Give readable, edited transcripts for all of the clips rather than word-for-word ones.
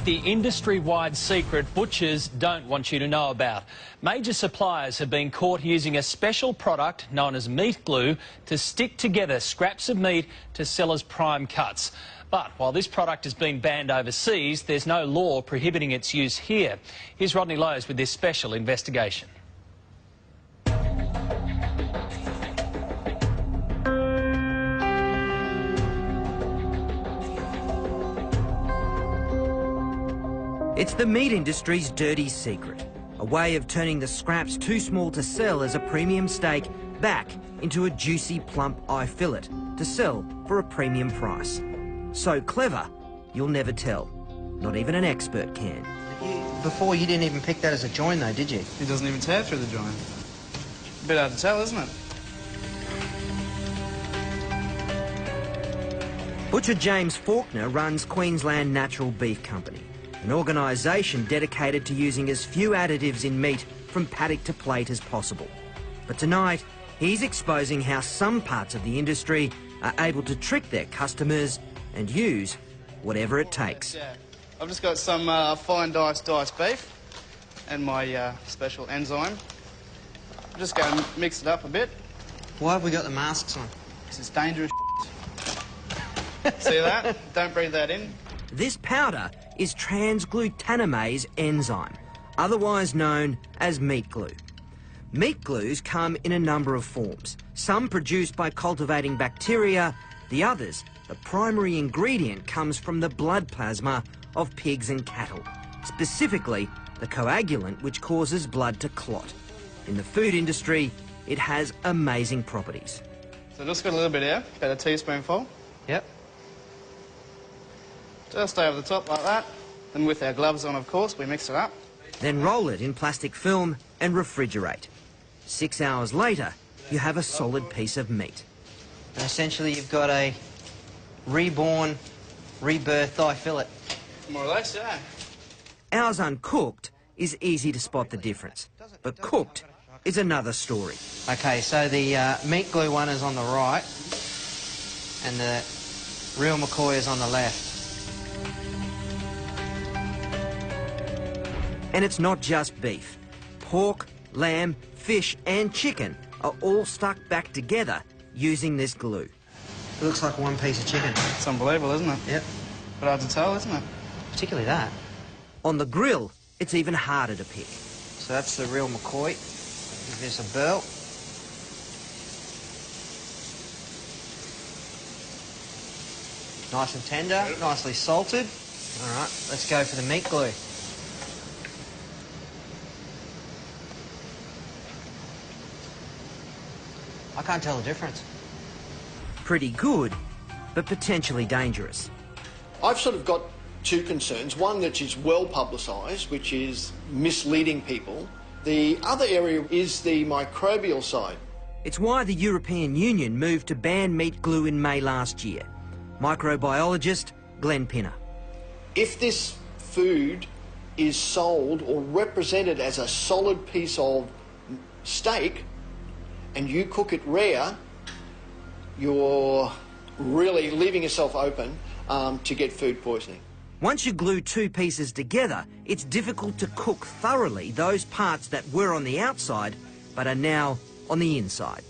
the industry-wide secret butchers don't want you to know about. Major suppliers have been caught using a special product known as meat glue to stick together scraps of meat to sell as prime cuts. But while this product has been banned overseas, there's no law prohibiting its use here. Here's Rodney Lowe's with this special investigation. It's the meat industry's dirty secret, a way of turning the scraps too small to sell as a premium steak back into a juicy, plump eye fillet to sell for a premium price. So clever, you'll never tell. Not even an expert can. Before, you didn't even pick that as a join, though, did you? It doesn't even tear through the join. A bit hard to tell, isn't it? Butcher James Faulkner runs Queensland Natural Beef Company, an organisation dedicated to using as few additives in meat from paddock to plate as possible. But tonight, he's exposing how some parts of the industry are able to trick their customers and use whatever it takes. Yeah. I've just got some fine diced beef and my special enzyme. I'm just going to mix it up a bit. Why have we got the masks on? Because it's dangerous. See that? Don't breathe that in. This powder is transglutamase enzyme, otherwise known as meat glue. Meat glues come in a number of forms, some produced by cultivating bacteria, the others, the primary ingredient comes from the blood plasma of pigs and cattle, specifically the coagulant which causes blood to clot. In the food industry, it has amazing properties. So just got a little bit here, about a teaspoonful. Yep. Just over the top like that. And with our gloves on, of course, we mix it up. Then roll it in plastic film and refrigerate. 6 hours later, you have a solid piece of meat. And essentially, you've got a reborn, rebirthed thigh fillet. More or less, yeah. Ours uncooked is easy to spot the difference, but cooked is another story. OK, so the meat glue one is on the right, and the real McCoy is on the left. And it's not just beef. Pork, lamb, fish and chicken are all stuck back together using this glue. It looks like one piece of chicken. It's unbelievable, isn't it? Yep. But hard to tell, isn't it? Particularly that. On the grill, it's even harder to pick. So that's the real McCoy. Give this a burl. Nice and tender, nicely salted. All right, let's go for the meat glue. I can't tell the difference. Pretty good, but potentially dangerous. I've sort of got two concerns. One that is well publicised, which is misleading people. The other area is the microbial side. It's why the European Union moved to ban meat glue in May last year. Microbiologist Glenn Pinner. If this food is sold or represented as a solid piece of steak and you cook it rare, you're really leaving yourself open to get food poisoning. Once you glue two pieces together, it's difficult to cook thoroughly those parts that were on the outside but are now on the inside.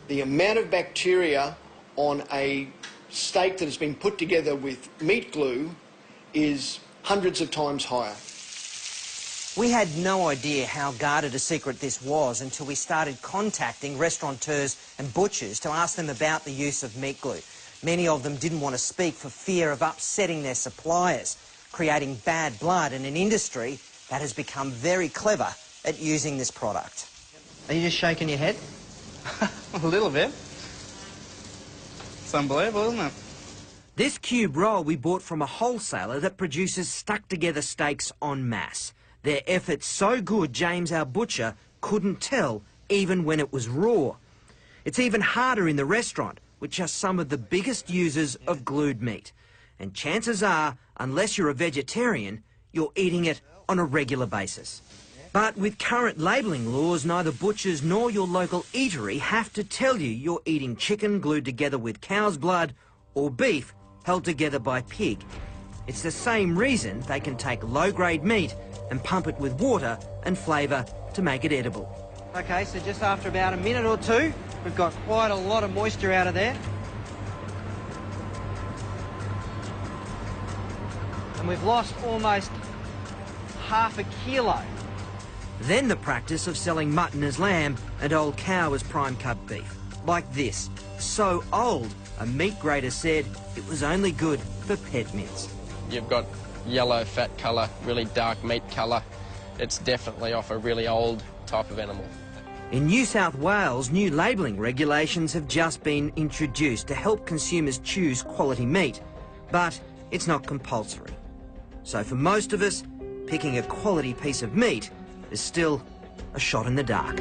The amount of bacteria on a steak that has been put together with meat glue is hundreds of times higher. We had no idea how guarded a secret this was until we started contacting restaurateurs and butchers to ask them about the use of meat glue. Many of them didn't want to speak for fear of upsetting their suppliers, creating bad blood in an industry that has become very clever at using this product. Are you just shaking your head? A little bit. It's unbelievable, isn't it? This cube roll we bought from a wholesaler that produces stuck-together steaks en masse. Their effort's so good, James, our butcher, couldn't tell even when it was raw. It's even harder in the restaurant, which are some of the biggest users of glued meat. And chances are, unless you're a vegetarian, you're eating it on a regular basis. But with current labelling laws, neither butchers nor your local eatery have to tell you you're eating chicken glued together with cow's blood or beef held together by pig. It's the same reason they can take low-grade meat and pump it with water and flavour to make it edible. OK, so just after about a minute or two, we've got quite a lot of moisture out of there. And we've lost almost half a kilo. Then the practice of selling mutton as lamb and old cow as prime cut beef. Like this. So old, a meat grader said it was only good for pet mince. You've got yellow fat colour, really dark meat colour. It's definitely off a really old type of animal. In New South Wales, new labelling regulations have just been introduced to help consumers choose quality meat, but it's not compulsory. So for most of us, picking a quality piece of meat is still a shot in the dark.